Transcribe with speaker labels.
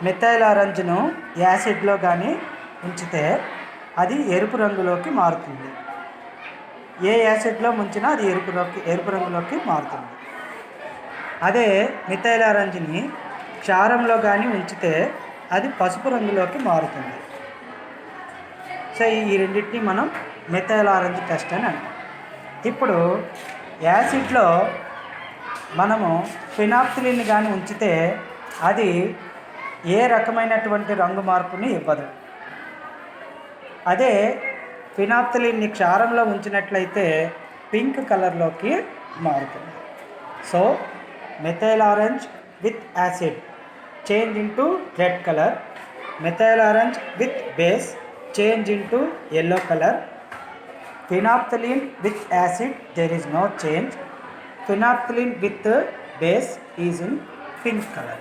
Speaker 1: Methyl ఆరెంజ్ను యాసిడ్లో కానీ ఉంచితే అది ఎరుపు రంగులోకి మారుతుంది. ఏ యాసిడ్లో ముంచినా అది ఎరుపు రంగులోకి మారుతుంది. అదే మిథైల్ ఆరెంజ్ని క్షారంలో కానీ ఉంచితే అది పసుపు రంగులోకి మారుతుంది. సో ఈ రెండింటిని మనం మిథైల్ ఆరెంజ్ టెస్ట్ అని అంటాం. ఇప్పుడు యాసిడ్లో మనము ఫినాప్థలిన్ కానీ ఉంచితే అది ఏ రకమైనటువంటి రంగు మార్పుని ఇవ్వదు. అదే ఫినాప్థలిన్ని క్షారంలో ఉంచినట్లయితే పింక్ కలర్లోకి మారుతుంది. So methyl orange with acid change into red colour, methyl orange with base change into yellow color. Phenolphthalein with acid there is no change. Phenolphthalein with base is in pink color.